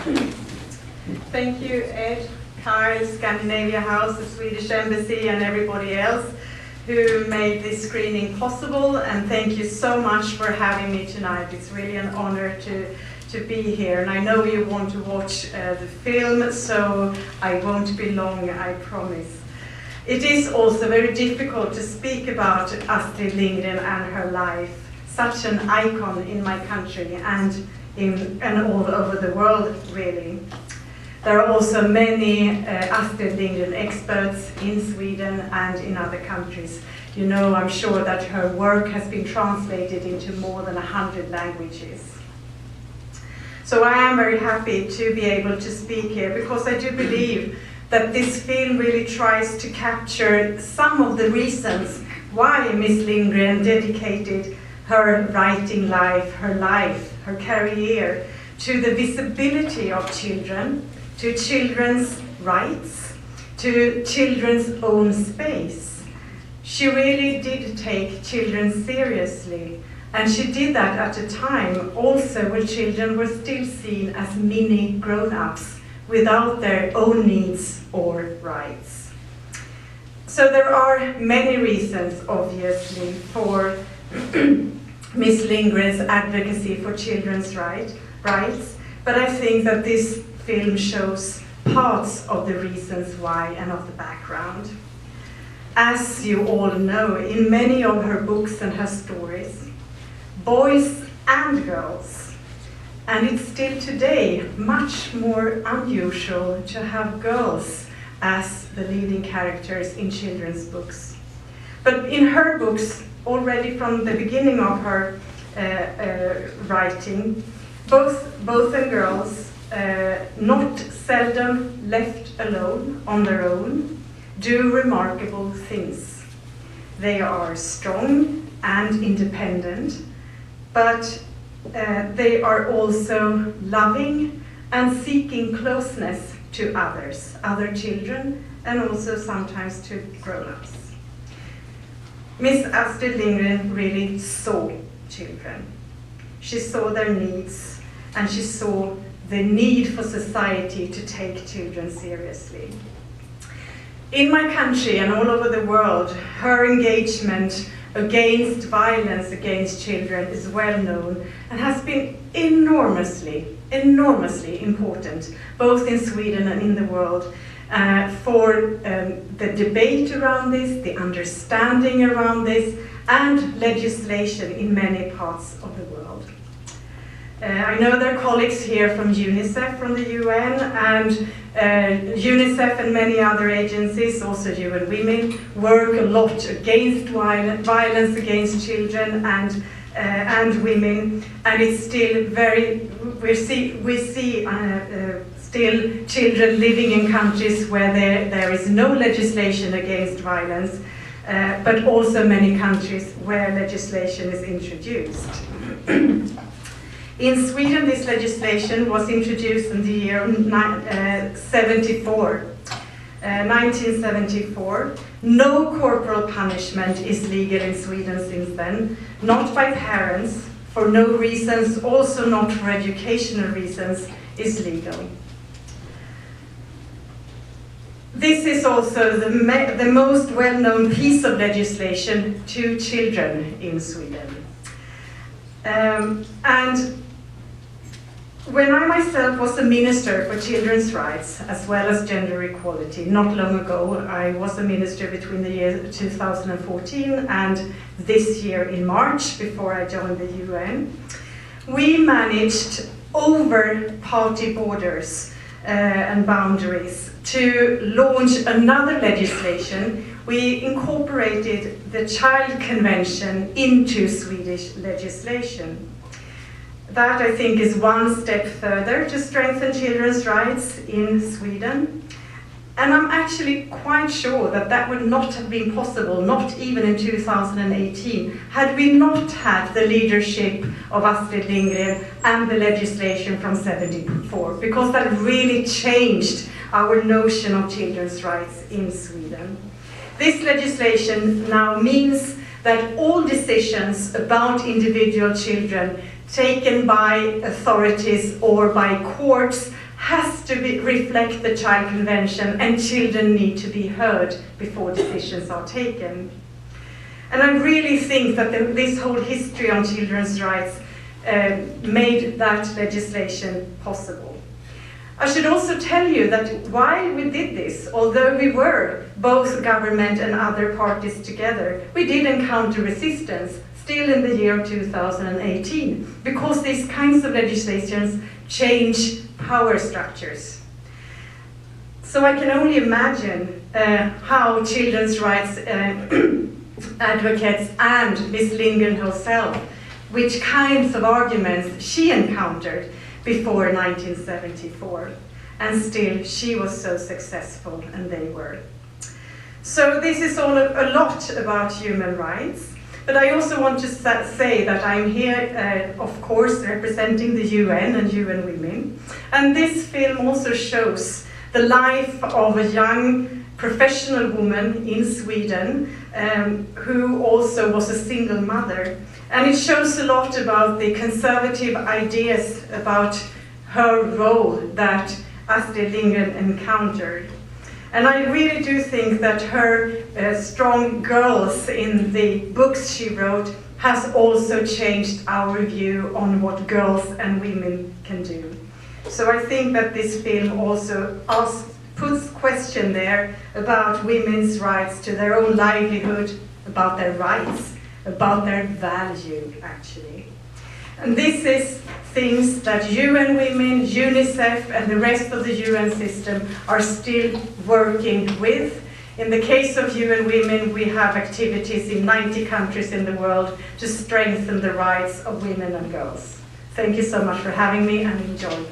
Thank you, Ed, Carl, Scandinavia House, the Swedish Embassy, and everybody else who made this screening possible. And thank you so much for having me tonight. It's really an honor to be here. And I know you want to watch the film, so I won't be long, I promise. It is also very difficult to speak about Astrid Lindgren and her life, such an icon in my country and all over the world, really. There are also many Astrid Lindgren experts in Sweden and in other countries. You know, I'm sure that her work has been translated into more than 100 languages. So I am very happy to be able to speak here, because I do believe that this film really tries to capture some of the reasons why Miss Lindgren dedicated her writing life, her career, to the visibility of children, to children's rights, to children's own space. She really did take children seriously, and she did that at a time also when children were still seen as mini grown-ups without their own needs or rights. So there are many reasons, obviously, for Miss Lindgren's advocacy for children's rights, but I think that this film shows parts of the reasons why and of the background. As you all know, in many of her books and her stories, boys and girls, and it's still today much more unusual to have girls as the leading characters in children's books. But in her books, already from the beginning of her writing, both and girls, not seldom left alone on their own, do remarkable things. They are strong and independent, but they are also loving and seeking closeness to others, other children, and also sometimes to grown-ups. Miss Astrid Lindgren really saw children. She saw their needs, and she saw the need for society to take children seriously. In my country and all over the world, her engagement against violence against children is well known and has been enormously important, both in Sweden and in the world, for the debate around this, the understanding around this, and legislation in many parts of the world. I know there are colleagues here from UNICEF, from the UN, and UNICEF and many other agencies, also UN Women, work a lot against violence against children and women, and it's still we see still children living in countries where there is no legislation against violence, but also many countries where legislation is introduced. In Sweden, this legislation was introduced in the year 1974. No corporal punishment is legal in Sweden since then, not by parents, for no reasons, also not for educational reasons, is legal. This is also the most well-known piece of legislation to children in Sweden. And when I myself was a minister for children's rights as well as gender equality, not long ago, I was a minister between the year 2014 and this year in March, before I joined the UN, we managed over party borders and boundaries to launch another legislation. We incorporated the Child Convention into Swedish legislation. That, I think, is one step further to strengthen children's rights in Sweden. And I'm actually quite sure that that would not have been possible, not even in 2018, had we not had the leadership of Astrid Lindgren and the legislation from '74, because that really changed our notion of children's rights in Sweden. This legislation now means that all decisions about individual children taken by authorities or by courts has to reflect the Child Convention, and children need to be heard before decisions are taken. And I really think that this whole history on children's rights made that legislation possible. I should also tell you that while we did this, although we were both government and other parties together, we did encounter resistance still in the year 2018, because these kinds of legislations change power structures. So I can only imagine how children's rights advocates and Ms. Lindgren herself, which kinds of arguments she encountered before 1974, and still she was so successful and they were. So this is all a lot about human rights, but I also want to say that I'm here, of course, representing the UN and UN Women, and this film also shows the life of a young professional woman in Sweden who also was a single mother. And it shows a lot about the conservative ideas about her role that Astrid Lindgren encountered. And I really do think that her strong girls in the books she wrote has also changed our view on what girls and women can do. So I think that this film also puts question there about women's rights to their own livelihood, about their rights, about their value, actually. And this is things that UN Women, UNICEF, and the rest of the UN system are still working with. In the case of UN Women, we have activities in 90 countries in the world to strengthen the rights of women and girls. Thank you so much for having me, and enjoy.